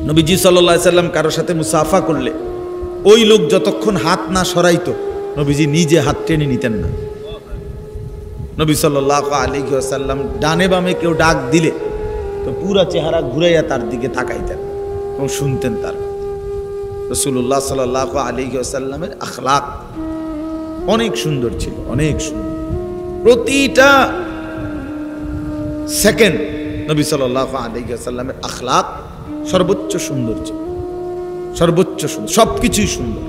নবীজি সাল্লাল্লাহু আলাইহি সাল্লাম কারোর সাথে মুসাফা করলে ওই লোক যতক্ষণ হাত না সরাইতো নবীজি নিজে হাত টেনে নিতেন না। নবী সাল্লাল্লাহু আলাইহি ওয়াসাল্লাম ডানে বামে কেউ ডাক দিলে তো পুরা চেহারা ঘুরাইয়া তার দিকে তাকাইতেন এবং শুনতেন তার। রাসূলুল্লাহ সাল্লাল্লাহু আলাইহি ওয়াসাল্লামের আখলাক অনেক সুন্দর ছিল, অনেক সুন্দর। প্রতিটা সেকেন্ড নবী সাল্লাল্লাহু আলাইহি ওয়াসাল্লামের আখলাক সর্বোচ্চ সুন্দর ছিল, সর্বোচ্চ সুন্দর। সবকিছুই সুন্দর,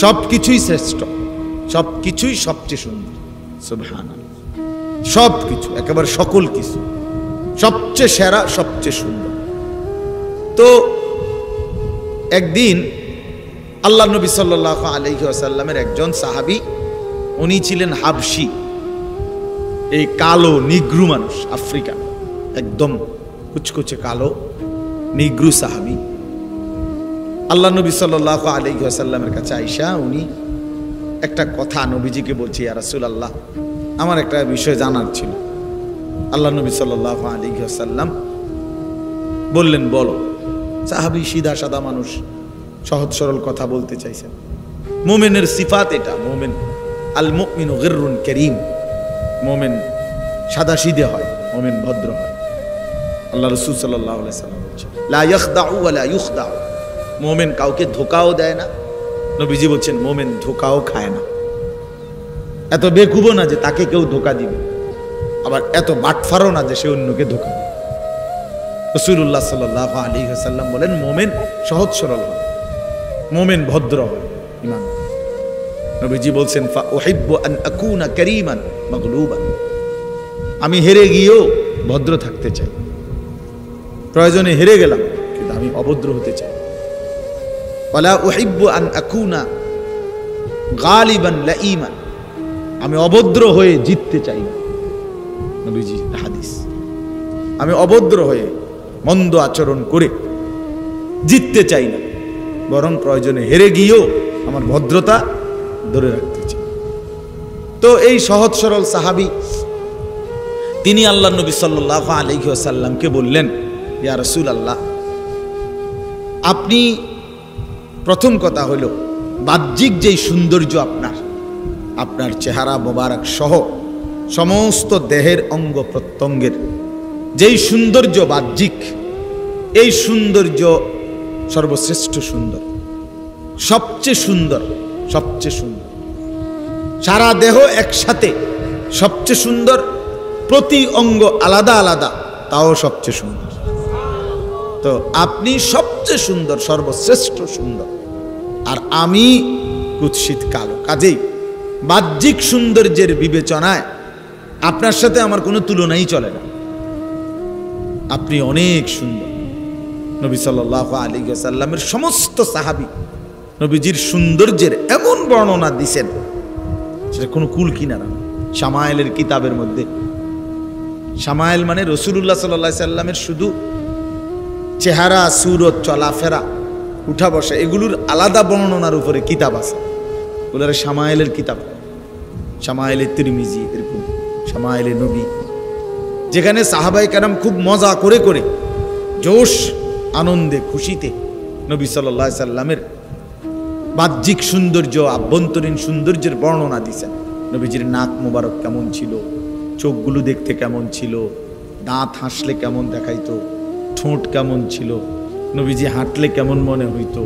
সবকিছুই শ্রেষ্ঠ, সবকিছুই সবচেয়ে সুন্দর। সুবহানাল্লাহ, সবকিছু একেবারে সকল কিছু সবচেয়ে সেরা, সবচেয়ে সুন্দর। তো একদিন আল্লাহ নবী সাল্লাল্লাহু আলাইহি ওয়াসাল্লামের একজন সাহাবী, উনি ছিলেন হাবশি, এই কালো নিগ্রু মানুষ, আফ্রিকা, একদম কুচকুচে কালো নিগ্রু সাহাবী। আল্লাহ নবী সাল্লাল্লাহু আলাইহি ওয়াসাল্লামের কাছে আয়েশা উনি একটা কথা নবীজিকে বলছে, ইয়া রাসূলুল্লাহ আমার একটা বিষয় জানার ছিল। আল্লাহ নবী সাল্লাল্লাহু আলাইহি ওয়াসাল্লাম বললেন বলো। সাহাবী সিধা সাদা মানুষ, সহজ সরল কথা বলতে চাইছেন। মুমিনের সিফাত এটা, মুমিন আল মুমিনু গিররুন কারীম, মুমিন সাদা সিধে হয়, মুমিন ভদ্র হয়। আল্লাহ রাসূল সাল্লাল্লাহু আলাইহি ওয়াসাল্লাম বলেছেন লা ইয়াখদাউ ওয়া লা ইউখদাউ, মুমিন কাউকে ধোঁকাও দেয় না। নবীজি বলছেন মুমিন ধোঁকাও খায় না। এত বেকুবও না যে তাকে কেউ ধোঁকা দিবে, আবার এত বাটফারও না যে সে অন্যকে ধোঁকা দিবে। রাসূলুল্লাহ সাল্লাল্লাহু আলাইহি ওয়াসাল্লাম বলেন মুমিন সহজ সরল হয়, মুমিন ভদ্র হয়, ঈমান। নবীজি বলছেন ফা উহিব্বু আন আকুনা কারীমান মাগলুবান, আমি হেরে গিয়েও ভদ্র থাকতে চাই, প্রয়োজনে হেরে গেলাম কিন্তু আমি অভদ্র হতে চাই। ওয়ালা উহিব্বু আন আকুনা গালিবান লাঈমান, আমি অভদ্র হয়ে জিততে চাই না। নবীজি হাদিস, আমি অভদ্র হয়ে মন্দ আচরণ করে জিততে চাই না, বরং প্রয়োজনে হেরে গিয়েও আমার ভদ্রতা ধরে রাখতে চাই। তো এই সহজ সরল সাহাবী তিনি আল্লাহ নবী সাল্লাল্লাহু আলাইহি ওয়াসাল্লামকে বললেন, ইয়া রাসূলুল্লাহ আপনি, প্রথম কথা হলো বাহ্যিক যেই সৌন্দর্য আপনার চেহারা মোবারক সহ সমস্ত দেহের অঙ্গ প্রত্যঙ্গের যেই সৌন্দর্য বাহ্যিক, এই সৌন্দর্য সর্বশ্রেষ্ঠ সুন্দর, সবচেয়ে সুন্দর, সবচেয়ে সুন্দর। সারা দেহ একসাথে সবচেয়ে সুন্দর, প্রতি অঙ্গ আলাদা আলাদা তাও সবচেয়ে সুন্দর। তো আপনি সবচেয়ে সুন্দর, সর্বশ্রেষ্ঠ সুন্দর, আর আমি কুৎসিত কালো। কাজেই বাহ্যিক সৌন্দর্যের বিবেচনায় আপনার সাথে আমার কোনো তুলনাই চলে না, আপনি অনেক সুন্দর। নবী সাল্লাল্লাহু আলাইহি ওয়াসাল্লামের সমস্ত সাহাবী নবীজির সৌন্দর্যের এমন বর্ণনা দিছেন সেটা কোনো কুল কিনারা না। শামায়েলের কিতাবের মধ্যে, শামায়েল মানে রাসূলুল্লাহ সাল্লাল্লাহু আলাইহি ওয়াসাল্লামের শুধু চেহারা, সুরত, চলাফেরা, উঠা বসা, এগুলোর আলাদা বর্ণনার উপরে কিতাব আছে, ওগুলোর শামায়েলের কিতাব, শামায়েলে তিরমিজি, এরকম শামায়েলে নবী, যেখানে সাহাবায়ে কেরাম খুব মজা করে করে জোশ, আনন্দে, খুশিতে নবী সাল্লাল্লাহু আলাইহি সাল্লামের বাহ্যিক সৌন্দর্য, আভ্যন্তরীণ সৌন্দর্যের বর্ণনা দিয়েছেন। নবীজির নাক মোবারক কেমন ছিল, চোখগুলো দেখতে কেমন ছিল, দাঁত হাসলে কেমন দেখাইতো, ঠোঁট কেমন ছিল, নবীজি হাঁটলে কেমন মনে হইতো,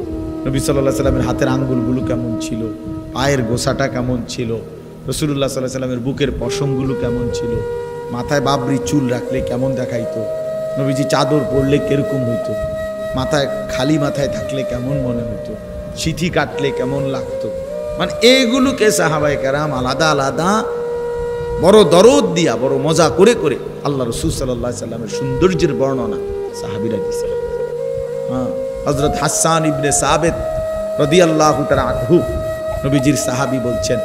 নবী সাল্লাল্লাহু আলাইহি সাল্লামের হাতের আঙ্গুলগুলো কেমন ছিল, পায়ের গোছাটা কেমন ছিল, রাসূলুল্লাহ সাল্লাল্লাহু আলাইহি সাল্লামের বুকের পশমগুলো কেমন ছিল, মাথায় বাবরি চুল রাখলে কেমন দেখাইতো, নবীজি চাদর পরলে কিরকম হইতো, মাথায় খালি মাথায় থাকলে কেমন মনে হইতো, সিথি কাটলে কেমন লাগতো। মানে এইগুলোকে সাহাবায়ে কেরাম আলাদা আলাদা বড় দরদ দিয়া, বড় মজা করে করে আল্লাহ রাসূল সাল্লাল্লাহু আলাইহি সাল্লামের সৌন্দর্যের বর্ণনা সাহাবীরা দিয়েছেন। হযরত হাসান ইবনে সাবিত রাদিয়াল্লাহু তাআলা আনহু, নবীজির সাহাবী, বলছেন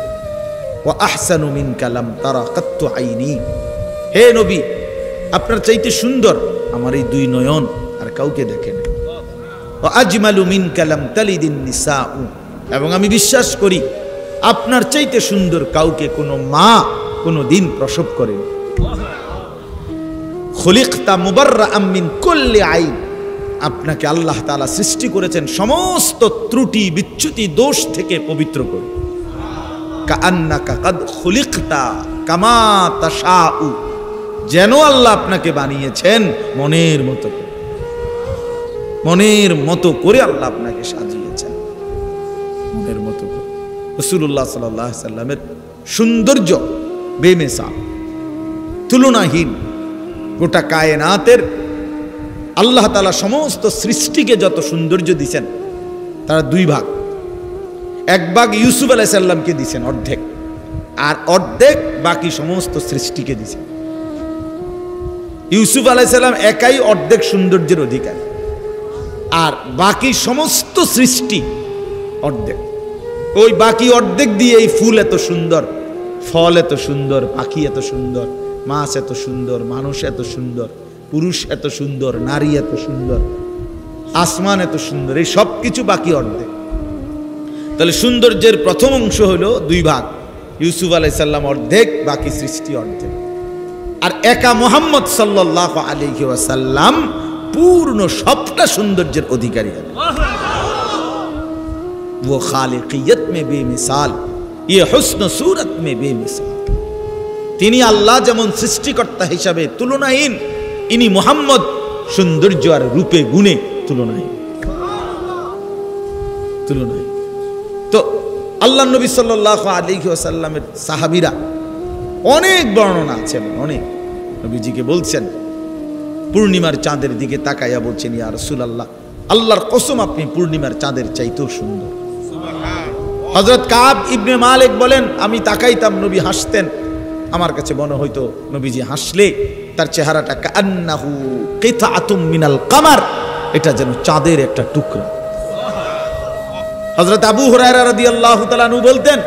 ওয়া আহসানু মিনকা লাম তারা কাত্তু আইনি, হে নবী আপনার চাইতে সুন্দর আমার এই দুই নয়ন আর কাউকে দেখে না। ওয়া আজমালু মিনকা লাম তালিদিন নিসাউ, এবং আমি বিশ্বাস করি আপনার চাইতে সুন্দর কাউকে কোনো মা কোনো দিন প্রসব করেনি। খুলিকতা মুবাররাআম মিন কুল্লি আইন, আপনাকে আল্লাহ তাআলা সৃষ্টি করেছেন সমস্ত ত্রুটি বিচ্যুতি দোষ থেকে পবিত্র করে। কাআন্নাকা কাদ খুলিকতা কামা তাশাউ, যেন আল্লাহ আপনাকে বানিয়েছেন মনের মতো করে, মনের মতো করে আল্লাহ আপনাকে সাজিয়েছেন, মনের মতো করে। রাসূলুল্লাহ সাল্লাল্লাহু আলাইহি সাল্লামের সৌন্দর্য বেমিসাল, তুলনাহীন। গোটা কায়নাতের আল্লাহ তাআলা সমস্ত সৃষ্টিকে যত সৌন্দর্য দিয়েছেন তারা দুই ভাগ। এক ভাগ ইউসুফ আলাইহিস সালামকে দিয়েছেন অর্ধেক, আর অর্ধেক বাকি সমস্ত সৃষ্টিকে দিয়েছেন। ইউসুফ আলাইহিস সালাম একাই অর্ধেক সৌন্দর্যের অধিকারী, আর বাকি সমস্ত সৃষ্টি অর্ধেক। ওই বাকি অর্ধেক দিয়ে এই ফুল এত সুন্দর, ফল এত সুন্দর, পাখি এত সুন্দর, মাছ এত সুন্দর, মানুষ এত সুন্দর, পুরুষ এত সুন্দর, নারী এত সুন্দর, আসমান এত সুন্দর, এই সব কিছু বাকি অর্ধেক। তাহলে সৌন্দর্যের প্রথম অংশ হলো দুই ভাগ, ইউসুফ আলাইহিস সালাম অর্ধেক, বাকি সৃষ্টি অর্ধেক। আর একা মুহাম্মদ সাল্লাল্লাহু আলাইহি ওয়াসাল্লাম পূর্ণ সবটা সৌন্দর্যের অধিকারী। वो खालिकियत में बेमिसाल, ये हुस्न सूरत में बेमिसाल। তিনি আল্লাহ যেমন সৃষ্টিকর্তা হিসাবে তুলনাহীন, ইনি মুহাম্মদ সৌন্দর্য আর রূপে গুণে তুলনাহীন। তো আল্লাহ নবী সাল্লাল্লাহু আলাইহি ওয়াসাল্লামের সাহাবীরা অনেক বর্ণনা আছে, অনেক। নবীজিকে বলছেন পূর্ণিমার চাঁদের দিকে তাকাইয়া বলছেন, ইয়া রাসূলুল্লাহ, আল্লাহর কসম আপনি পূর্ণিমার চাঁদের চাইতেও সুন্দর। হযরত কাব ইবনে মালিক বলেন, আমি তাকাইতাম, নবী হাসতেন, আমার কাছে মনে হইতো নবীজি হাসলে তার চেহারাটা কান্নাহু কিতাআতুম মিনাল কামার, এটা যেন চাঁদের একটা টুকরা। হযরত আবু হুরায়রা রাদিয়াল্লাহু তাআলা আনহু বলতেন,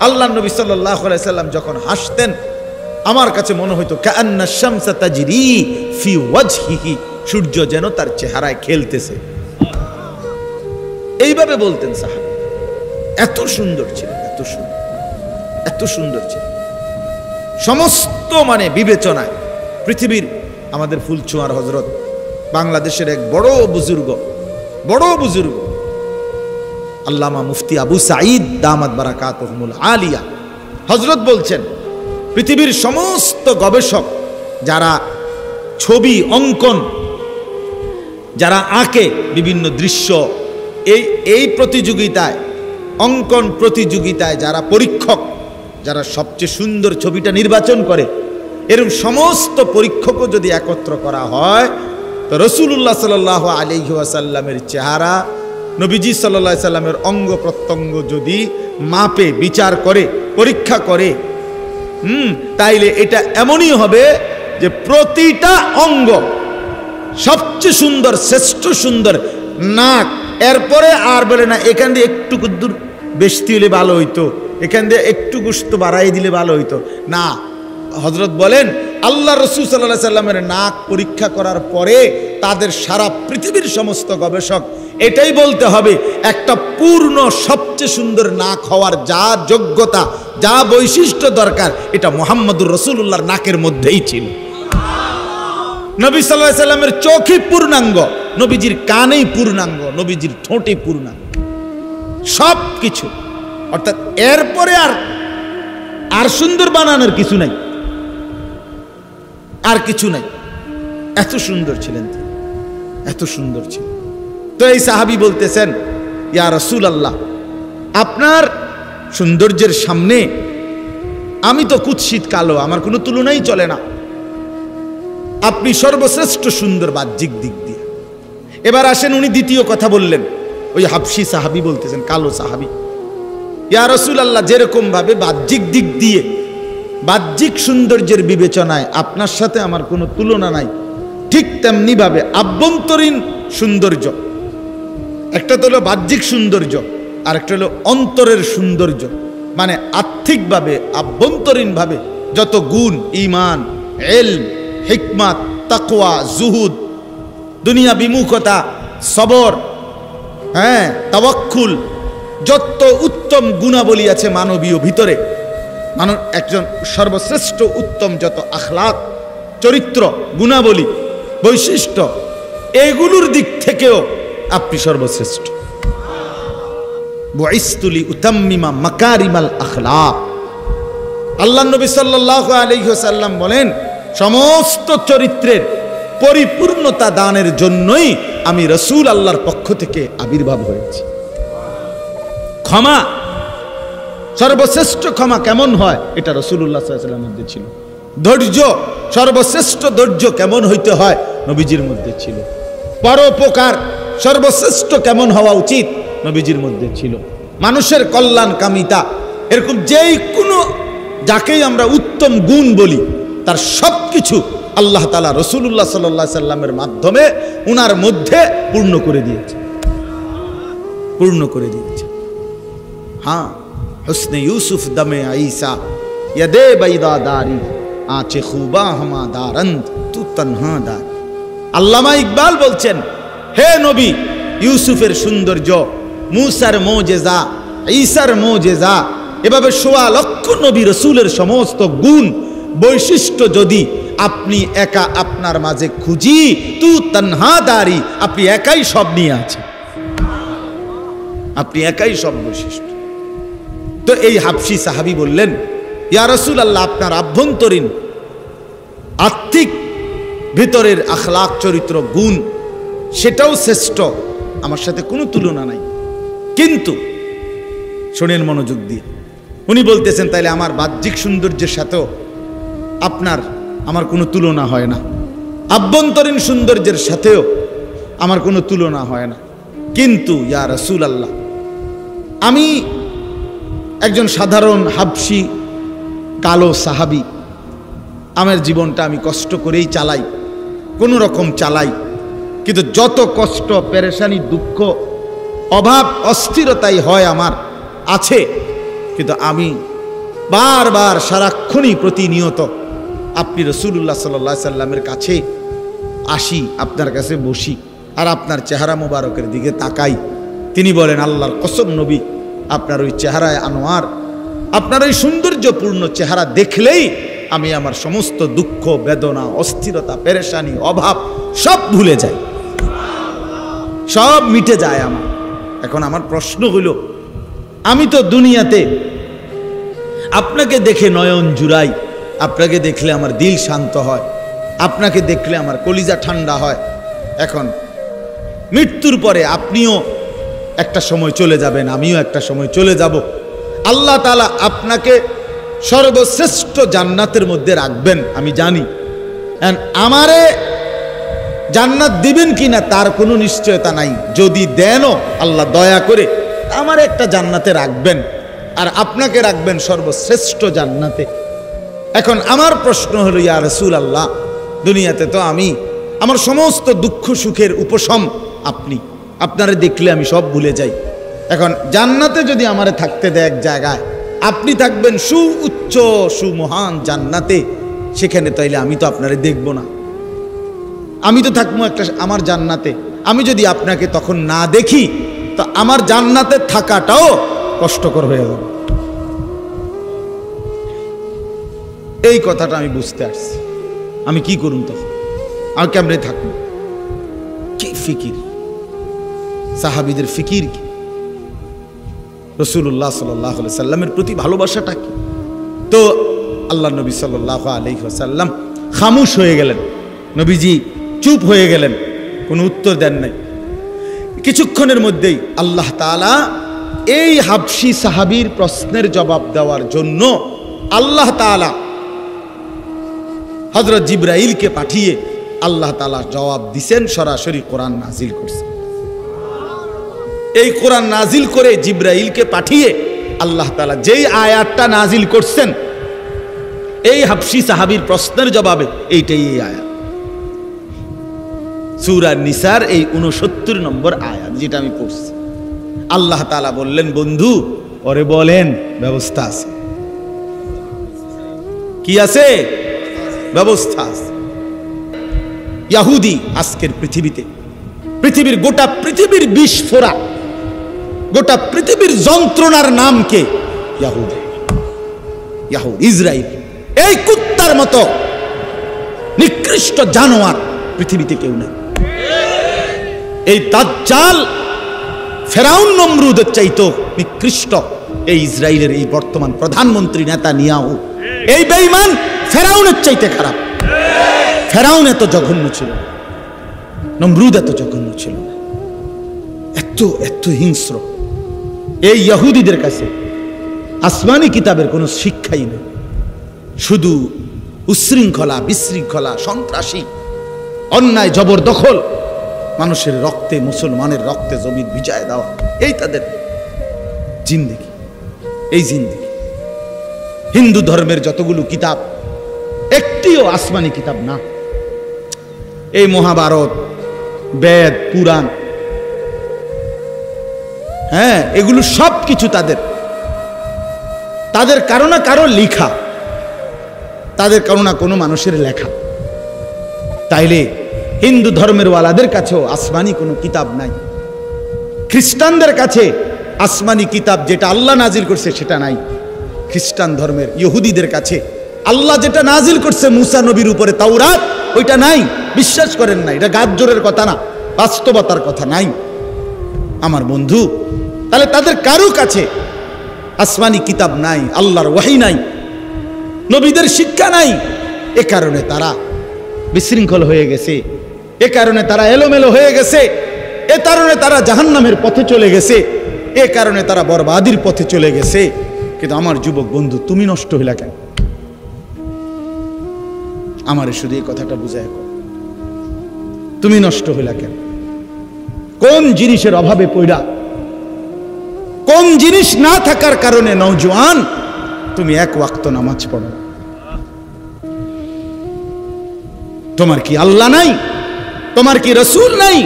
আল্লাহর নবী সাল্লাল্লাহু আলাইহি সাল্লাম যখন হাসতেন আমার কাছে মনে হইতো কান্না শামসা তাজরি ফি ওয়াজহিহি, সূর্য যেন তার চেহারায় খেলতেছে। এইভাবে বলতেন সাহাবী। এত সুন্দর ছিল, এত সুন্দর, এত সুন্দর ছিল। সমস্ত মানে বিবেচনায় পৃথিবীর আমাদের ফুলছোঁয়ার হযরত, বাংলাদেশের এক বড় বুজুর্গ আল্লামা মুফতি আবু সাঈদ দামাত বারাকাতুহুমুল আলিয়া হযরত বলছেন, পৃথিবীর সমস্ত গবেষক যারা ছবি অঙ্কন, যারা আঁকে বিভিন্ন দৃশ্য, এই প্রতিযোগিতায়, অঙ্কন প্রতিযোগিতায় যারা পরীক্ষক, যারা সবচেয়ে সুন্দর ছবিটা নির্বাচন করে, এরকম সমস্ত পরীক্ষকও যদি একত্র করা হয় তো রাসূলুল্লাহ সাল্লাল্লাহু আলাইহি ওয়াসাল্লামের চেহারা, নবীজি সাল্লাল্লাহু আলাইহি সাল্লামের অঙ্গ প্রত্যঙ্গ যদি মাপে, বিচার করে, পরীক্ষা করে, তাইলে এটা এমনই হবে যে প্রতিটা অঙ্গ সবচেয়ে সুন্দর, শ্রেষ্ঠ সুন্দর। নাক, এরপরে আর বলে না এখান দিয়ে একটু দূর বেশি হলে ভালো হইতো, এখান দিয়ে একটু গোশত বাড়াই দিলে ভালো হইতো না। হযরত বলেন, আল্লাহ রাসূল সাল্লাল্লাহু আলাইহি সাল্লামের নাক পরীক্ষা করার পরে তাদের সারা পৃথিবীর সমস্ত গবেষক এটাই বলতে হবে, একটা পূর্ণ সবচেয়ে সুন্দর নাক হওয়ার যা যোগ্যতা, যা বৈশিষ্ট্য দরকার, এটা মুহাম্মদুর রাসূলুল্লাহর নাকের মধ্যেই ছিল। নবী সাল্লাল্লাহু আলাইহি সাল্লামের চোখই পূর্ণাঙ্গ, নবীজির কানেই পূর্ণাঙ্গ, নবীজির ঠোঁটে পূর্ণাঙ্গ, সব কিছু। অর্থাৎ এরপরে আর সুন্দর বানানোর কিছু নাই, আর কিছু নাই। এত সুন্দর ছিলেন তিনি, এত সুন্দর ছিলেন। তো এই সাহাবী বলতেছেন, ইয়া রাসূলুল্লাহ, আপনার সৌন্দর্যের সামনে আমি তো কুৎসিত কালো, আমার কোনো তুলনাই চলে না, আপনি সর্বশ্রেষ্ঠ সুন্দর বাহ্যিক দিক দিয়ে। এবার আসেন, উনি দ্বিতীয় কথা বললেন, ওই হাবশি সাহাবী বলতেছেন, কালো সাহাবী, ইয়া রাসূলুল্লাহ, যেরকম ভাবে বাহ্যিক দিক দিয়ে, বাহ্যিক সৌন্দর্যের বিবেচনায় আপনার সাথে আমার কোনো তুলনা নাই, ঠিক তেমনি ভাবে আভ্যন্তরীণ সৌন্দর্য, একটা তো হলো বাহ্যিক সৌন্দর্য, আর একটা হলো অন্তরের সৌন্দর্য, মানে আর্থিকভাবে, আভ্যন্তরীণভাবে যত গুণ, ঈমান, ইলম, হিকমত, তাকওয়া, জুহুদ, দুনিয়া বিমুখতা, সবর, তাওয়াক্কুল, যত উত্তম গুণাবলী আছে মানবীয় ভিতরে, মানব একজন সর্বশ্রেষ্ঠ উত্তম যত আখলাক, চরিত্র, গুণাবলী, বৈশিষ্ট্য, এগুলোর দিক থেকেও আপনি সর্বশ্রেষ্ঠ। বুইসতুলি উতাম্মিমা মাকারিমাল আখলাক। আল্লাহ নবী সাল্লাল্লাহু আলাইহি ওয়াসাল্লাম বলেন, সমস্ত চরিত্রের পরিপূর্ণতা দানের জন্যই আমি রাসূল আল্লাহর পক্ষ থেকে আবির্ভাব হয়েছি। ক্ষমা, সর্বশ্রেষ্ঠ ক্ষমা কেমন হয় এটা রাসূলুল্লাহ সাল্লাল্লাহু আলাইহি ওয়াসাল্লামের মধ্যে ছিল। ধৈর্য, সর্বশ্রেষ্ঠ ধৈর্য কেমন হইতে হয় নবীজির মধ্যে ছিল। পরোপকার সর্বশ্রেষ্ঠ কেমন হওয়া উচিত নবীজির মধ্যে ছিল। মানুষের কল্যাণ কামিতা, এরকম যেই কোনো যাকেই আমরা উত্তম গুণ বলি তার সবকিছু আল্লাহ তাআলা রাসূলুল্লাহ সাল্লাল্লাহু আলাইহি সাল্লামের মাধ্যমে উনার মধ্যে পূর্ণ করে দিয়েছে, পূর্ণ করে দিয়েছে। হ্যাঁ, হুসনে ইউসুফ দমে ঈসা ইয়াদে বাইদাদারি আঁচে খুবা হামা দারন্দ তু তনহা দার। আল্লামা ইকবাল বলছেন, হে নবী, ইউসুফের সৌন্দর্য, মুসার মোজেজা, ঈসার মোজেজা, এভাবে ১৬ লক্ষ নবী রসুলের সমস্ত গুণ বৈশিষ্ট্য যদি আপনি একা আপনার মাঝে খুঁজি, তু তনহা দারি, আপনি একাই সব নিয়ে আছেন, আপনি একাই সব বৈশিষ্ট্য। তো এই হাবশী সাহাবী বললেন, ইয়া রাসূলুল্লাহ, আপনার আভ্যন্তরীণ আত্মিক ভিতরের আখলাক চরিত্র গুণ সেটাও শ্রেষ্ঠ, আমার সাথে কোনো তুলনা নাই। কিন্তু শোনেন মনোযোগ দিয়ে, উনি বলতেছেন তাইলে আমার বাহ্যিক সৌন্দর্যের সাথেও আমার কোনো তুলনা হয় না, আভ্যন্তরীণ সৌন্দর্যের সাথেও আমার কোনো তুলনা হয় না। কিন্তু ইয়া রাসূলুল্লাহ, আমি একজন সাধারণ হাবশী কালো সাহাবী, আমার জীবনটা আমি কষ্ট করেই চালাই, কোনো রকম চালাই, কিন্তু যত কষ্ট, পেরেশানি, দুঃখ, অভাব, অস্থিরতাই হয় আমার আছে, কিন্তু আমি বারবার সারাক্ষণই প্রতিনিয়ত আপনি রাসূলুল্লাহ সাল্লাল্লাহু আলাইহি সাল্লামের কাছে আসি, আপনার কাছে বসি, আর আপনার চেহারা মোবারকের দিকে তাকাই। তিনি বলেন, আল্লাহর কসম নবী, আপনার ওই চেহারায় আনোয়ার, আপনার ওই সৌন্দর্যপূর্ণ চেহারা দেখলেই আমি আমার সমস্ত দুঃখ, বেদনা, অস্থিরতা, পেরেশানি, অভাব সব ভুলে যাই, সব মিটে যায় আমার। এখন আমার প্রশ্ন হইল, আমি তো দুনিয়াতে আপনাকে দেখে নয়ন জুড়াই, আপনাকে দেখলে আমার দিল শান্ত হয়, আপনাকে দেখলে আমার কলিজা ঠান্ডা হয়। এখন মৃত্যুর পরে আপনিও একটা সময় চলে যাবেন, আমিও একটা সময় চলে যাব। আল্লাহ তাআলা আপনাকে সর্বশ্রেষ্ঠ জান্নাতের মধ্যে রাখবেন আমি জানি, আমারে জান্নাত দিবেন কিনা তার কোনো নিশ্চয়তা নাই। যদি দেনও আল্লাহ দয়া করে আমার একটা জান্নাতে রাখবেন, আর আপনাকে রাখবেন সর্বশ্রেষ্ঠ জান্নাতে। এখন আমার প্রশ্ন হলো, ইয়া রাসূলুল্লাহ, দুনিয়াতে তো আমি আমার সমস্ত দুঃখ সুখের উপশম আপনি, আপনারে দেখলে আমি সব ভুলে যাই। এখন জান্নাতে যদি আমারে থাকতে দেয় এক জায়গায়, আপনি থাকবেন সুউচ্চ সুমহান জান্নাতে, সেখানে তাইলে আমি তো আপনারে দেখব না, আমি তো থাকবো একটা আমার জান্নাতে। আমি যদি আপনাকে তখন না দেখি তো আমার জান্নাতে থাকাটাও কষ্টকর হয়ে যাবে। এই কথাটা আমি বুঝতে আসছি। আমি কি করুন তখন? আমি কেমনে থাকবো? কি ফিকির, সাহাবীদের ফিকির কি, রাসূলুল্লাহ সাল্লাল্লাহু আলাইহি সাল্লামের প্রতি ভালোবাসাটা কি? তো আল্লাহ নবী সাল্লাল্লাহু আলাইহি ওয়াসাল্লাম খামোশ হয়ে গেলেন, নবীজি চুপ হয়ে গেলেন, কোনো উত্তর দেন নাই। কিছুক্ষণের মধ্যেই আল্লাহ তাআলা এই হাবশী সাহাবীর প্রশ্নের জবাব দেওয়ার জন্য আল্লাহ তাআলা হযরত জিবরাইলকে পাঠিয়ে আল্লাহ তাআলা জবাব দিছেন, সরাসরি কোরআন নাজিল করছেন। এই কোরআন নাজিল করে জিবরাইলকে পাঠিয়ে আল্লাহ তাআলা যেই আয়াতটা নাজিল করছেন এই হাবশী সাহাবীর প্রশ্নের জবাবে, এইটাই এই আয়াত, সূরা নিসার এই 69 নম্বর আয়াত, যেটা আমি পড়ছি। আল্লাহ তাআলা বললেন, বন্ধু ওরে বলেন ব্যবস্থা আছে। কি আছে? ব্যবস্থা আছে। ইহুদি আজকের পৃথিবীতে, পৃথিবীর গোটা পৃথিবীর বিস্ফোরা, গোটা পৃথিবীর যন্ত্রণার নাম কে? ইহুদি, ইসরাইল। এই কুত্তার মতো নিকৃষ্ট জানোয়ার পৃথিবীতে কেউ নেই। এই দাজ্জাল ফেরাউন নমরুদের চাইতো নিকৃষ্ট এই ইসরায়েলের এই বর্তমান প্রধানমন্ত্রী নেতানিয়াহু, এই বেঈমান ফেরাউনের চাইতে খারাপ। ফেরাউন এত জঘন্য ছিল, নমরুদ এত জঘন্য ছিল না, এত এত হিংস্র। এই ইহুদিদের কাছে আসমানি কিতাবের কোনো শিক্ষাই নেই, শুধু উশৃঙ্খলা, বিশৃঙ্খলা, সন্ত্রাসী, অন্যায়, জবরদখল, মানুষের রক্তে, মুসলমানের রক্তে জমিন ভিজায় দেওয়া, এই তাদের জিন্দেগি, এই জিন্দেগি। হিন্দু ধর্মের যতগুলো কিতাব একটিও আসমানি কিতাব না। এই মহাভারত, বেদ, পুরাণ, হ্যাঁ, এগুলো সব কিছু তাদের কারো না কারো লেখা, তাদের কারো না কোনো মানুষের লেখা। তাইলে হিন্দু ধর্মের ওয়ালাদের কাছেও আসমানি কোনো কিতাব নাই, খ্রিস্টানদের কাছে আসমানি কিতাব যেটা আল্লাহ নাজিল করছে সেটা নাই, খ্রিস্টান ধর্মের ইহুদিদের কাছে আল্লাহ যেটা নাজিল করছে মুসা নবীর উপরে তাওরাত, ওইটা নাই, বিশ্বাস করেন না। এটা গাজরের কথা না, বাস্তবতার কথা নাই আমার বন্ধু। তাহলে তাদের কারো কাছে আসমানি কিতাব নাই, আল্লাহর ওয়াহি নাই, নবীদের শিক্ষা নাই। এ কারণে তারা বিশৃঙ্খল হয়ে গেছে, এ কারণে তারা এলোমেলো হয়ে গেছে, এ কারণে তারা জাহান্নামের পথে চলে গেছে, এ কারণে তারা বরবাদির পথে চলে গেছে। কিন্তু আমার যুবক বন্ধু, তুমি নষ্ট হইলা কেন? আমারে শুধু এই কথাটা বুঝায়, তুমি নষ্ট হইলা কেন? কোন জিনিসের অভাবে পড়া, কোন জিনিস না থাকার কারণে নওজোয়ান তুমি এক ওয়াক্ত নামাজ পড়ো? তোমার কি আল্লাহ নাই? তোমার কি রসুল নাই?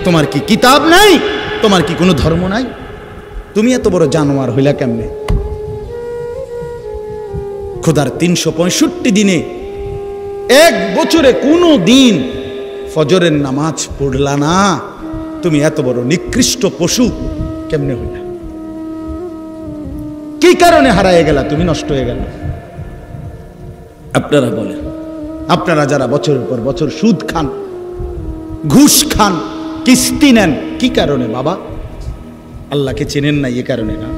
তোমার কি কিতাব নাই? তোমার কি কোনো ধর্ম নাই? তুমি এত বড় জানোয়ার হইলা কেমনে? খোদার 365 দিনে এক বছরে কোনো দিন ফজরের নামাজ পড়লা না, তুমি এত বড় নিকৃষ্ট পশু কেমনে হইলা? কি কারণে হারায় গেলা? তুমি নষ্ট হয়ে গেল। আপনারা বলেন, আপনারা যারা বছরের পর বছর সুদ খান, ঘুষ খান, কিস্তি নেন, কি কারণে বাবা? আল্লাহকে চেনেন নাই, এ কারণে না।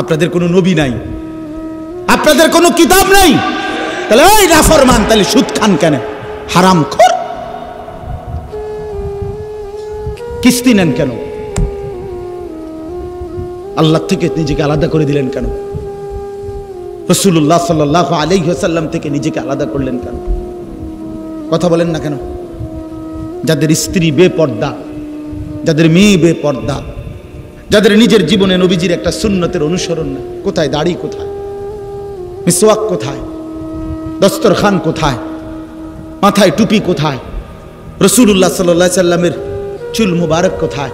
আপনাদের কোনো নবী নাই, আপনাদের কোনো কিতাব নাই, তাহলে ওই নাফরমান, তাহলে সুদ খান কেন? হারামখোর। কিস্তি নেন কেন? আল্লাহ থেকে নিজেকে আলাদা করে দিলেন কেন? রাসূলুল্লাহ সাল্লাল্লাহু আলাইহি ওয়াসাল্লাম থেকে নিজেকে আলাদা করলেন কেন? কথা বলেন না কেন? যাদের স্ত্রী বেপর্দা, যাদের মেয়ে বেপর্দা, যাদের নিজের জীবনে নবীজির একটা সুন্নতের অনুসরণ না, কোথায় দাড়ি, কোথায় মিসওয়াক, কোথায় দস্তরখান, কোথায় মাথায় টুপি, কোথায় রাসূলুল্লাহ সাল্লাল্লাহু আলাইহি সাল্লামের চুল মুবারক, কোথায়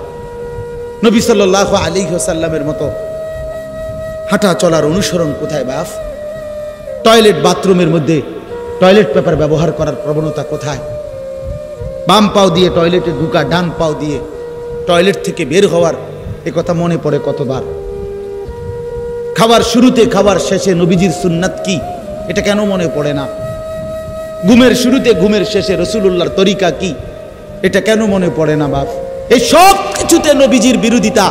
নবী সাল্লাল্লাহু আলাইহি ওয়াসাল্লামের মতো হাঁটা চলার অনুসরণ, কোথায় বাপ? টয়লেট, বাথরুমের মধ্যে টয়লেট পেপার ব্যবহার করার প্রবণতা কোথায়? বাম পাও দিয়ে টয়লেটে ঢুকা, ডান পাও দিয়ে টয়লেট থেকে বের হওয়ার এ কথা মনে পড়ে কতবার? খাবার শুরুতে, খাবার শেষে নবীজির সুন্নাত কি, এটা কেন মনে পড়ে না? ঘুমের শুরুতে, ঘুমের শেষে রাসূলুল্লাহর তরিকা কি, এটা কেন মনে পড়ে না বাপ? এই সব কিছুতে নবীজির বিরোধিতা।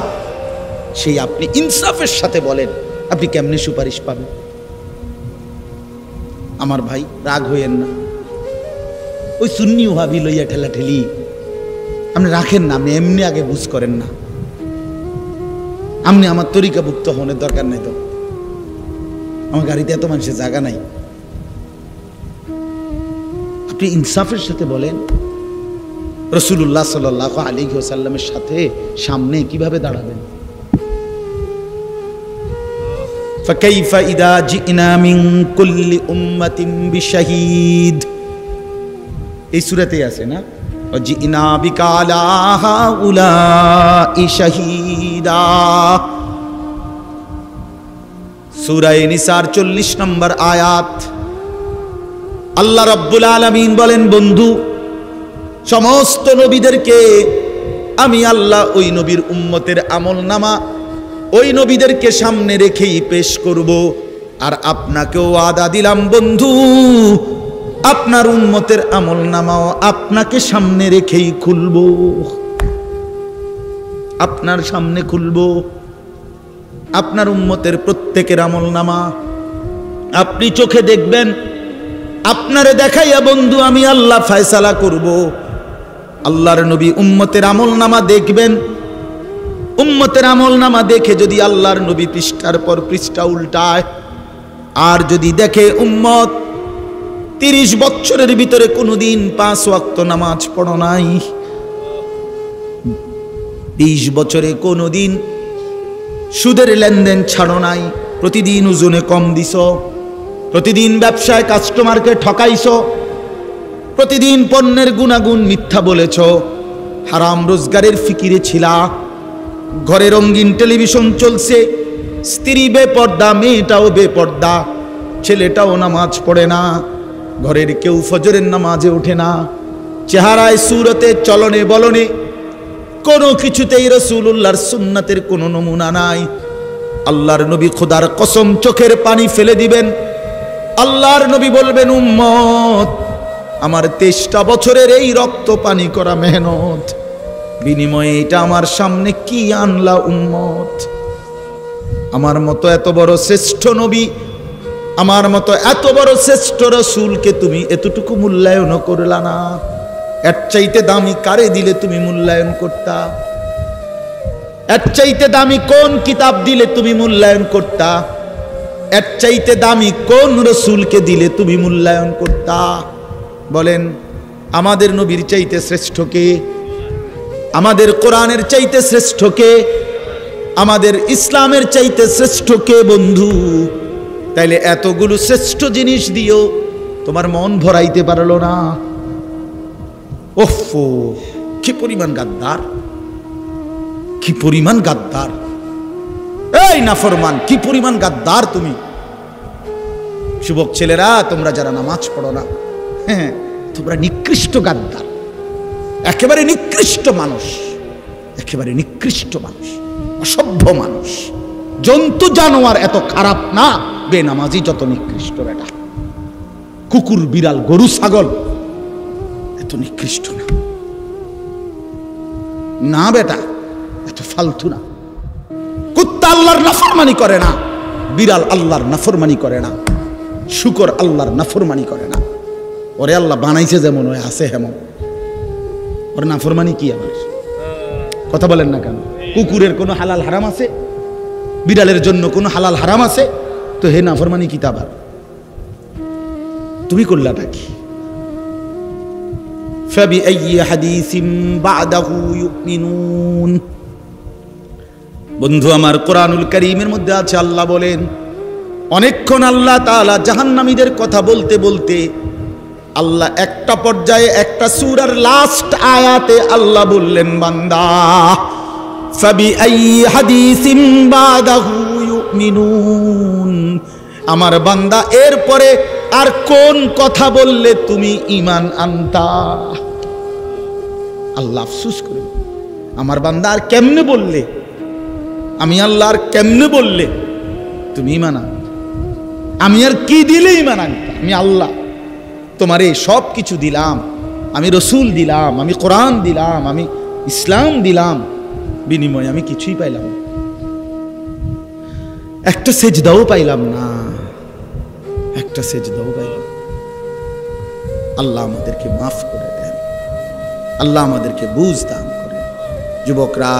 সেই আপনি ইনসাফের সাথে বলেন, আপনি কেমনে সুপারিশ পাবেন? আমার ভাই, রাগ হইয়েন না। ওই সুন্নি ওয়াহাবি লইয়া ঠেলা ঠেলি আপনি রাখেন না, আপনি এমনি আগে বুঝ করেন না। আপনি আমার তরিকাভুক্ত হওয়ার দরকার নাই তো, আমার গাড়িতে এত মানুষের জায়গা নাই। আপনি ইনসাফের সাথে বলেন, রাসূলুল্লাহ সাল্লাল্লাহু আলাইহি ওয়াসাল্লামের সাথে সামনে কিভাবে দাঁড়াবেন? ফাকাইফা ইদা জিনা মিন কুল্লি উম্মাতিন বিশাহীদ, এই সূরাতেই আছে না? জিনা বিকা আলা হাউলাই শাহীদা। সূরা নিসার 40 নম্বর আয়াত। আল্লাহ রাব্বুল আলামিন বলেন, বন্ধু, সমস্ত নবীদেরকে আমি আল্লাহ ওই নবীর উম্মতের আমলনামা ওই নবীদেরকে সামনে রেখেই পেশ করব। আর আপনাকেও ওয়াদা দিলাম বন্ধু, আপনার উম্মতের আমলনামাও আপনাকে সামনে রেখেই খুলব। আপনার সামনে খুলব, আপনার উম্মতের প্রত্যেকের আমলনামা আপনি চোখে দেখবেন। আপনারে দেখাইয়া বন্ধু আমি আল্লাহ ফয়সালা করব। আল্লাহর নবী উম্মতের আমলনামা দেখবেন। উম্মতের আমলনামা দেখে যদি আল্লাহর নবী পৃষ্ঠার পর পৃষ্ঠা উল্টায়, আর যদি দেখে উম্মত 30 বছরের ভিতরে কোনোদিন 5 ওয়াক্ত নামাজ পড়ো নাই, 20 বছরে কোনোদিন সুদের লেনদেন ছাড়ো নাই, প্রতিদিন ওজনে কম দিছ, প্রতিদিন ব্যবসায় কাস্টমারকে ঠকাইছ, প্রতিদিন পণ্যের গুণাগুণ মিথ্যা বলেছ, হারাম রোজগারের ফিকিরে ছিলা, ঘরে রঙিন টেলিভিশন চলছে, স্ত্রী বেপর্দা, মেয়েটাও বেপর্দা, ছেলেটাও নামাজ পড়ে না, ঘরের কেউ ফজরের নামাজে ওঠে না, চেহারায় সুরতে চলনে বলনে কোনো কিছুতেই রাসূলুল্লাহর সুন্নাতের কোনো নমুনা নাই। আল্লাহর নবী খোদার কসম চোখের পানি ফেলে দিবেন। আল্লাহর নবী বলবেন, উম্মত আমার 23টা বছরের এই রক্ত পানি করা মেহনত বিনিময়ে এটা আমার সামনে কি আনলা উম্মত? আমার মতো এত বড় শ্রেষ্ঠ নবী, আমার মতো এত বড় শ্রেষ্ঠ রাসূলকে তুমি এতটুকু মূল্যায়ন করলা না। এর চাইতে দামি কারে দিলে তুমি মূল্যায়ন করতা? এর চাইতে দামি কোন কিতাব দিলে তুমি মূল্যায়ন করতা? এর চাইতে দামি কোন রাসূলকে দিলে তুমি মূল্যায়ন করতা? বলেন, আমাদের নবীর চাইতে শ্রেষ্ঠ কে? আমাদের কোরআনের চাইতে শ্রেষ্ঠ কে? আমাদের ইসলামের চাইতে শ্রেষ্ঠ কে বন্ধু? তাইলে এতগুলো শ্রেষ্ঠ জিনিস দিও তোমার মন ভরাইতে পারলো না। ওফো, কি পরিমাণ গাদ্দার, কি পরিমাণ গাদ্দার! এই নাফরমান, কি পরিমাণ গাদ্দার তুমি! যুবক ছেলেরা, তোমরা যারা নামাজ পড়ো না, হ্যাঁ, তোমরা নিকৃষ্ট গাদ্দার, একেবারে নিকৃষ্ট মানুষ, একেবারে নিকৃষ্ট মানুষ, অসভ্য মানুষ, জন্তু জানোয়ার এত খারাপ না, বেনামাজি যত নিকৃষ্ট। বেটা কুকুর, বিড়াল, গরু, ছাগল এত নিকৃষ্ট না। না বেটা, এত ফালতু না। কুত্তা আল্লাহর নাফরমানি করে না, বিড়াল আল্লাহর নাফরমানি করে না, শুকর আল্লাহর নাফরমানি করে না। ওরে আল্লাহ বানাইছে যেমন, ওই আছে হেমন, ওর নাফরমানি কি? আবার কথা বলেন না কেন? কুকুরের কোনো হালাল হারাম আছে? বিড়ালের জন্য কোনো হালাল হারাম আছে? তো হে নাফরমানি কি? আবার তুমি করলাটা কি? ফাবিআইয়ি হাদিসিন বা'দাহু ইউমিনুন। বন্ধু আমার, কোরআনুল কারীমের মধ্যে আছে, আল্লাহ বলেন, অনেকক্ষণ আল্লাহ তাআলা জাহান্নামীদের কথা বলতে বলতে আল্লাহ একটা পর্যায়ে একটা সূরার লাস্ট আয়াতে আল্লাহ বললেন, বান্দা ফাবিআইয়ি হাদিসিন বা'দাহু ইউমিনুন, আমার বান্দা এরপরে আর কোন কথা বললে তুমি ঈমান আনতা? আল্লাহ আফসোস করে, আমার বান্দা আর কেমনে বললে, আমি আল্লাহ আর কেমনে বললে তুমি ঈমান আনতা? আমি আর কি দিলে ঈমান আনতা? আমি আল্লাহ তোমারে সব কিছু দিলাম, আমি রসুল দিলাম, আমি কোরআন দিলাম, আমি ইসলাম দিলাম, বিনিময়ে আমি কিছুই পাইলাম না, একটা সেজদাও পাইলাম না, একটা সেজদাও পাইলাম। আল্লাহ আমাদেরকে মাফ করে দেন, আল্লাহ আমাদেরকে বুঝ দান করেন। যুবকরা,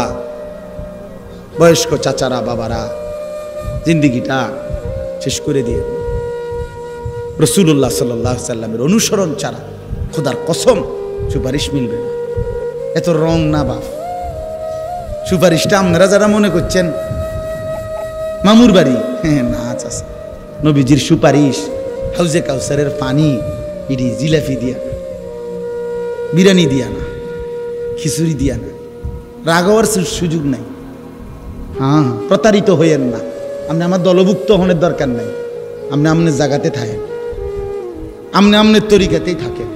বয়স্ক চাচারা, বাবারা, জিন্দিগিটা শেষ করে দিয়ে রাসূলুল্লাহ সাল্লাল্লাহু আলাইহি সাল্লামের অনুসরণ ছাড়া খোদার কসম সুপারিশ মিলবে না। এত রং না বাপ, সুপারিশটা আপনারা যারা মনে করছেন মামুর বাড়ি, হ্যাঁ না, আছে নবীজির সুপারিশ হাউজে কাউসারের পানি, ইডি জিলাপি দিয়া না, বিরিয়ানি দিয়া না, খিচুড়ি দিয়া না, রাগ হওয়ার সুযোগ নাই। হ্যাঁ, প্রতারিত হইয়েন না। আপনি আমার দলভুক্ত হওয়ার দরকার নাই, আপনি আমনের জায়গাতে থাকেন, আপনি আমনের তরিকাতেই থাকেন,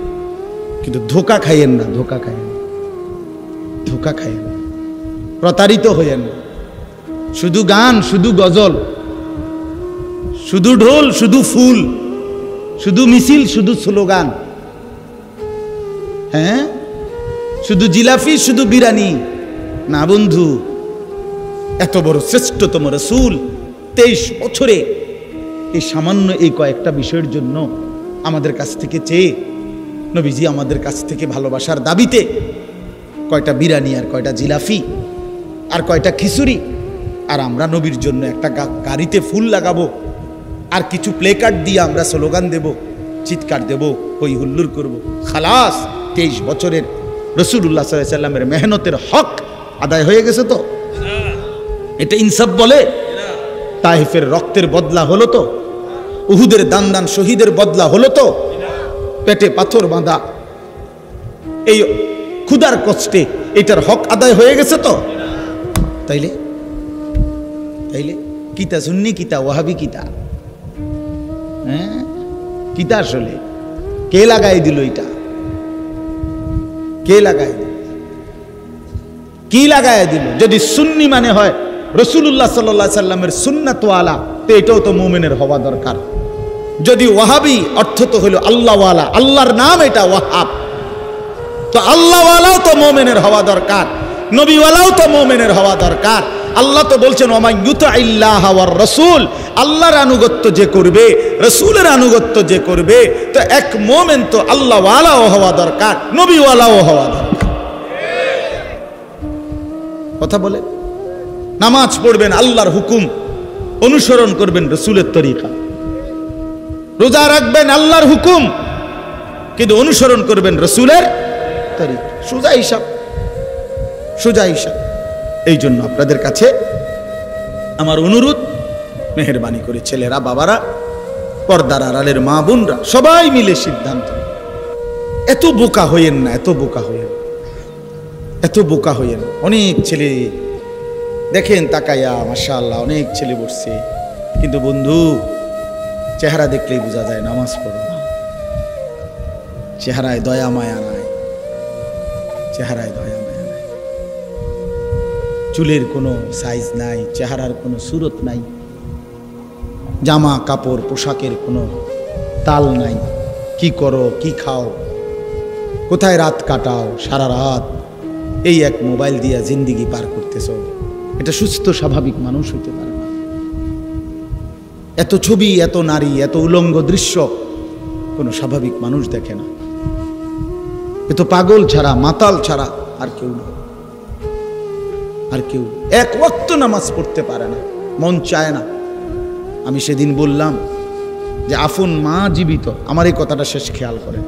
কিন্তু ধোকা খাইয়েন না, ধোকা খাইয়েন, ধোকা খাইয়েন, প্রতারিত হইয়েন না। শুধু গান, শুধু গজল, শুধু ঢোল, শুধু ফুল, শুধু মিছিল, শুধু স্লোগান, হ্যাঁ, শুধু জিলাপি, শুধু বিরিয়ানি না বন্ধু। এত বড় শ্রেষ্ঠতম রাসূল 23 বছরে এই সামান্য এই কয়েকটা বিষয়ের জন্য আমাদের কাছ থেকে চেয়ে নবীজি আমাদের কাছ থেকে ভালোবাসার দাবিতে কয়টা বিরিয়ানি আর কয়টা জিলাফি আর কয়টা খিচুড়ি, আর আমরা নবীর জন্য একটা গাড়িতে ফুল লাগাবো আর কিছু প্লে কার্ড দিয়ে আমরা স্লোগান দেব, চিৎকার দেব, হই হুল্লোড় করব। খালাস, 23 বছরের রাসূলুল্লাহ সাল্লাল্লাহু আলাইহি ওয়াসাল্লামের মেহনতের হক আদায় হয়ে গেছে তো? এটা ইনসাফ বলে? তাইফের রক্তের বদলা হলো তো? উহুদের দান দান শহীদের বদলা হলো তো? পেটে পাথর বাঁধা এই ক্ষুধার কষ্টে এটার হক আদায় হয়ে গেছে তো? তাইলে তাইলে কিতা সুন্নি কিতা ওয়াহাবি কিতা? হ্যাঁ, কিতা আসলে কে লাগাই দিল এটা? কে লাগাই দিল? কি লাগাই দিল? যদি সুন্নি মানে হয় রাসূলুল্লাহ সাল্লাল্লাহু আলাইহি সাল্লামের সুন্নাত ওয়ালা, তো এটাও তো মুমিনের হওয়া দরকার। যদি ওয়াহাবি অর্থ তো হলো আল্লাহ ওয়ালা, আল্লাহর নাম এটা ওয়াহাব, তো আল্লাহ ওয়ালাও তো মুমিনের হওয়া দরকার, নবী ওয়ালাও তো মুমিনের হওয়া দরকার। আল্লাহ তো বলছেন ওয়া ইউতিল্লাহ ওয়ার রাসূল, আল্লাহর আনুগত্য যে করবে, রাসূলের আনুগত্য যে করবে, তো এক মুমিন তো আল্লাহ ওয়ালাও হওয়া দরকার, নবী ওয়ালাও হওয়া দরকার। কথা বলে নামাজ পড়বেন আল্লাহর হুকুম, অনুসরণ করবেন রাসূলের তরিকা, রোজা রাখবেন আল্লাহর হুকুম, কিন্তু অনুসরণ করবেন রাসূলের তরিকা। সোজা হিসাব, সোজা হিসাব। এই জন্য আপনাদের কাছে আমার অনুরোধ, মেহেরবানি করে ছেলেরা, বাবারা, পর্দার আড়ালের মা বোনরা সবাই মিলে সিদ্ধান্ত, এত বোকা হইয়েন না, এত বোকা হইয়েন, এত বোকা হইয়েন। অনেক ছেলে দেখেন তাকাইয়া, মাশাআল্লাহ অনেক ছেলে বসছে, কিন্তু বন্ধু চেহারা দেখলেই বোঝা যায় নামাজ পড়ো না। চেহারায় দয়া মায়া নাই, চেহারায় দয়া মায়া নাই, চুলের কোনো সাইজ নাই, চেহারার কোনো সুরত নাই, জামা কাপড় পোশাকের কোনো তাল নাই। কি করো, কি খাও, কোথায় রাত কাটাও, সারা রাত এই এক মোবাইল দিয়া জিন্দিগি পার করতেছ, এটা সুস্থ স্বাভাবিক মানুষ হইতে পারে না। এত ছবি, এত নারী, এত উলঙ্গ দৃশ্য কোনো স্বাভাবিক মানুষ দেখে না। এ তো পাগল ছাড়া, মাতাল ছাড়া আর কেউ না, আর কেউ। এক ওয়াক্ত নামাজ পড়তে পারে না, মন চায় না। আমি সেদিন বললাম যে আপন মা জীবিত, আমার এই কথাটা শেষ খেয়াল করেন,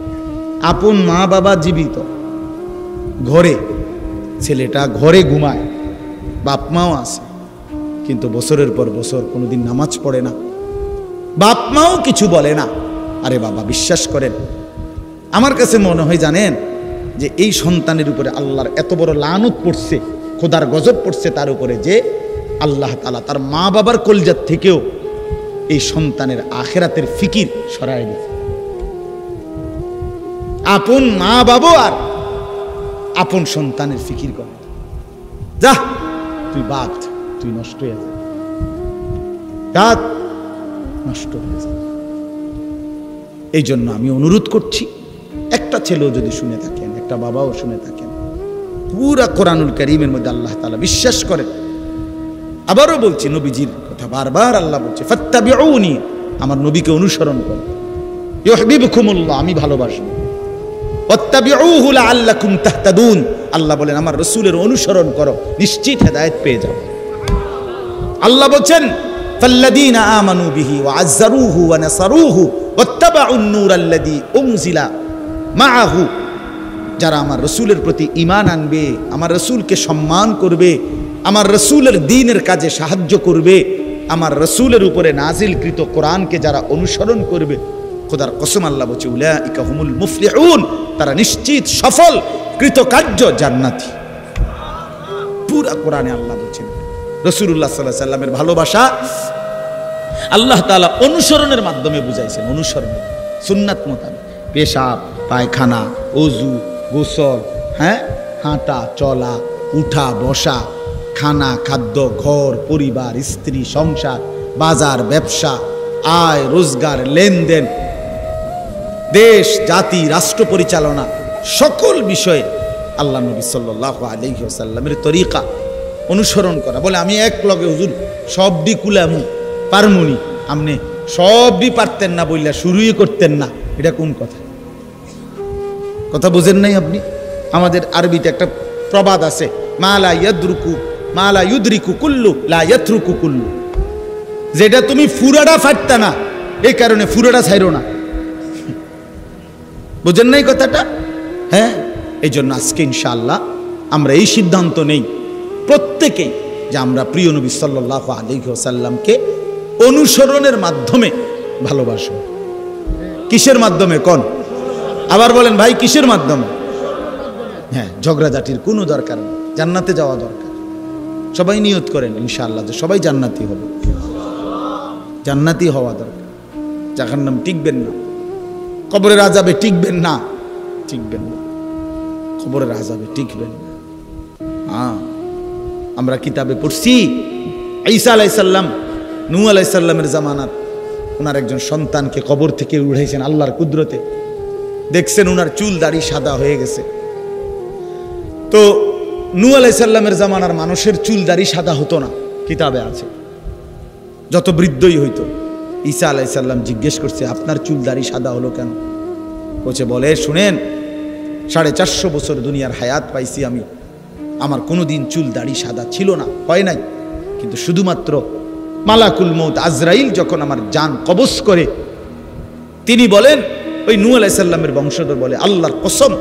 আপন মা বাবা জীবিত, ঘরে ছেলেটা ঘরে ঘুমায়, বাপ মাও আছে, কিন্তু বছরের পর বছর কোনোদিন নামাজ পড়ে না, বাপ মাও কিছু বলে না। আরে বাবা, বিশ্বাস করেন, আমার কাছে মনে হয় জানেন যে এই সন্তানের উপরে আল্লাহর এত বড় লানত পড়ছে, খোদার গজব পড়ছে তার উপরে, যে আল্লাহ তাআলা তার মা বাবার কলজাত থেকেও এই সন্তানের আখিরাতের ফিকির সরায় দিয়েছে। আপন মা বাবা আর আপন সন্তানের ফিকির করে, যা তুই বাদ, তুই নষ্ট হয়ে যা, দাঁত নষ্ট হয়ে যা। এই জন্য আমি অনুরোধ করছি, একটা ছেলেও যদি শুনে থাকেন, একটা বাবাও শুনে থাকেন, পুরা কোরআনুল কারীমের মধ্যে আল্লাহ তাআলা বিশ্বাস করেন। আবারও বলছি, নবীজির কথা বারবার আল্লাহ বলছে, ফাত্তাবিউনি, আমার নবীকে অনুসরণ করো, ইউহিব্বুকুমুল্লাহ, আমি ভালোবাসবো, ওয়াত্তাবিউহু লাআল্লাকুম তাহতাদুন, আল্লাহ বলেন আমার রাসূলের অনুসরণ করো, নিশ্চিত হেদায়েত পেয়ে যাও। আল্লাহ বলেন ফাল্লাযীনা আমানু বিহি ওয়া আযযারুহু ওয়া নাসারুহু ওয়াত্তাবাউন নূরাল্লাযী উনজিলা মাআহু, যারা আমার রাসূলের প্রতি ঈমান আনবে, আমার রাসূলকে সম্মান করবে, আমার রাসূলের দ্বীনের কাজে সাহায্য করবে, আমার রাসূলের উপরে নাজিলকৃত কোরআনকে যারা অনুসরণ করবে, খোদার কসম আল্লাহ বলছে উলাইকা হুমুল মুফলিহুন, তারা নিশ্চিত সফল কৃতকার্য জান্নাতি। পুরা কোরআনে আল্লাহ বলছেন রাসূলুল্লাহ সাল্লাল্লাহু আলাইহি সাল্লামের ভালোবাসা আল্লাহ তাআলা অনুসরণের মাধ্যমে বুঝাইছেন। অনুসরণ সুন্নাত মোতাবেক, পেশাব পায়খানা, ওযু, গোসল, হ্যাঁ, হাঁটা চলা, উঠা বসা, খানা খাদ্য, ঘর পরিবার, স্ত্রী সংসার, বাজার ব্যবসা, আয় রোজগার, লেনদেন, দেশ জাতি রাষ্ট্র পরিচালনা, সকল বিষয়ে আল্লাহ নবী সাল্লাল্লাহু আলাইহি ওয়াসাল্লামের তরিকা অনুসরণ করা। বলে আমি এক লগে হুজুর সবডি কুলামু পারমুনি, আমনে সবডি পারতেন না বললা শুরুই করতেন না, এটা কোন কথা? কথা বুঝেন নাই আপনি? আমাদের আরবিতে একটা প্রবাদ আছে, মালা ইউদরিকু কুল্লু লা ইয়াতরুকু কুল্লু। যেটা তুমি ফুরাটা ফাটতা না, এই কারণে ফুরাটা ছাইরো না। বুঝেন নাই কথাটা? হ্যাঁ, এই জন্য আজকে ইনশাআল্লাহ আমরা এই সিদ্ধান্ত নেই প্রত্যেকেই যে আমরা প্রিয় নবী সাল্লাল্লাহু আলাইহি ওয়াসাল্লামকে অনুসরণের মাধ্যমে ভালোবাসব। কিসের মাধ্যমে কোন? আবার বলেন ভাই, কিসের মাধ্যমে? হ্যাঁ, ঝগড়াঝাটির কোনো দরকার নেই, জান্নাতে যাওয়া দরকার। সবাই নিয়ত করেন ইনশাআল্লাহ যে সবাই জান্নাতি হবে, জান্নাতি হওয়া দরকার। জাহান্নাম টিকবেন না, কবরের আযাবে টিকবেন না, টিকবেন না, কবরের আযাবে টিকবেন না। হ্যাঁ, আমরা কিতাবে পড়ছি ঈসা আলাইহিস সালাম নূহ আলাইহিস সালামের জামানার ওনার একজন সন্তানকে কবর থেকে উঠাইছেন আল্লাহর কুদরতে। দেখছেন ওনার চুল দাড়ি সাদা হয়ে গেছে। তো নূহ আলাইহিস সালামের জামানার মানুষের চুল দাড়ি সাদা হতো না, কিতাবে আছে, যত বৃদ্ধই হইতো। ঈসা আলাইহিস সালাম জিজ্ঞেস করছে, আপনার চুল দাড়ি সাদা হলো কেন? বলে শুনেন, 450 বছর দুনিয়ার হায়াত পাইছি আমি, আমার কোনোদিন চুল দাড়ি সাদা ছিল না, হয় নাই। কিন্তু শুধুমাত্র মালাকুল মউত আজরাইল যখন আমার জান কবজ করে, তিনি বলেন, ওই নূহ আলাইহিস সালামের বংশধর বলে, আল্লাহর কসম,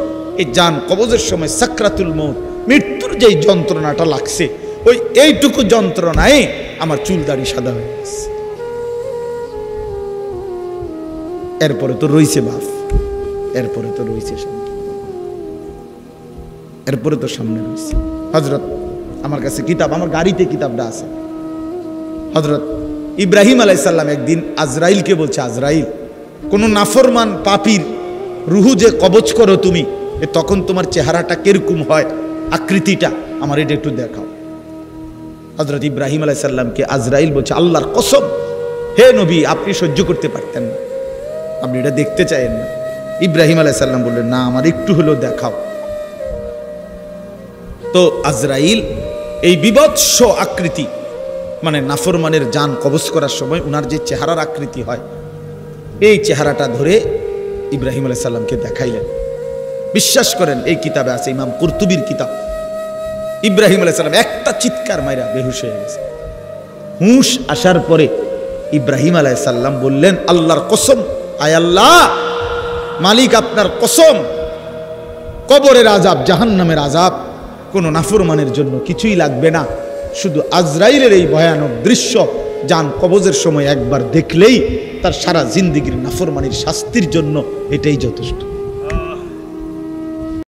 এই জান কবজের সময় সাকরাতুল মউত, মৃত্যুর যেই যন্ত্রণাটা লাগছে, ওই এইটুকু যন্ত্রণায় আমার চুল দাড়ি সাদা হয়ে গেছে। এরপরে তো রইছে বাপ, এরপরে তো রইছে সামনে, এরপরে তো সামনে রয়েছে। হযরত, আমার কাছে কিতাব, আমার গাড়িতে কিতাবটা আছে। হযরত ইব্রাহিম আলাইহিস সালাম একদিন আজরাইলকে বলছে, আজরাইল, কোন নাফরমান পাপীর রুহু যে কবজ করো তুমি, তখন তোমার চেহারাটা কিরকম হয়, আকৃতিটা আমার এটা একটু দেখাও। হযরত ইব্রাহিম আলাইহিস সালামকে আজরাইল বলছে, আল্লাহর কসম হে নবী, আপনি সহ্য করতে পারতেন না, আপনি এটা দেখতে চাইেন না। ইব্রাহিম আলাইহিস সালাম বললেন, না, আমার একটু হলেও দেখাও। তো আজরাইল এই বিভৎস আকৃতি, মানে নাফরমানের জান কবজ করার সময় উনার যে চেহারার আকৃতি হয়, এই চেহারাটা ধরে ইব্রাহিম আলাইহিস সালামকে দেখাইলেন। বিশ্বাস করেন, এই কিতাবে আছে, ইমাম কুরতুবীর কিতাব। ইব্রাহিম আলাইহিস সালাম একটা চিৎকার মাইরা বেহুশ হয়ে গেছে। হুঁশ আসার পরে ইব্রাহিম আলাইহিস সালাম বললেন, আল্লাহর কসম, আয় আল্লাহ, মালিক আপনার কসম, কবরের আযাব, জাহান্নামের আযাব কোনো নাফরমানের জন্য কিছুই লাগবে না, শুধু আজরাইলের এই ভয়ানক দৃশ্য জান কবজের সময় একবার দেখলেই তার সারা জিন্দেগীর নাফরমানির শাস্তির জন্য এটাই যথেষ্ট।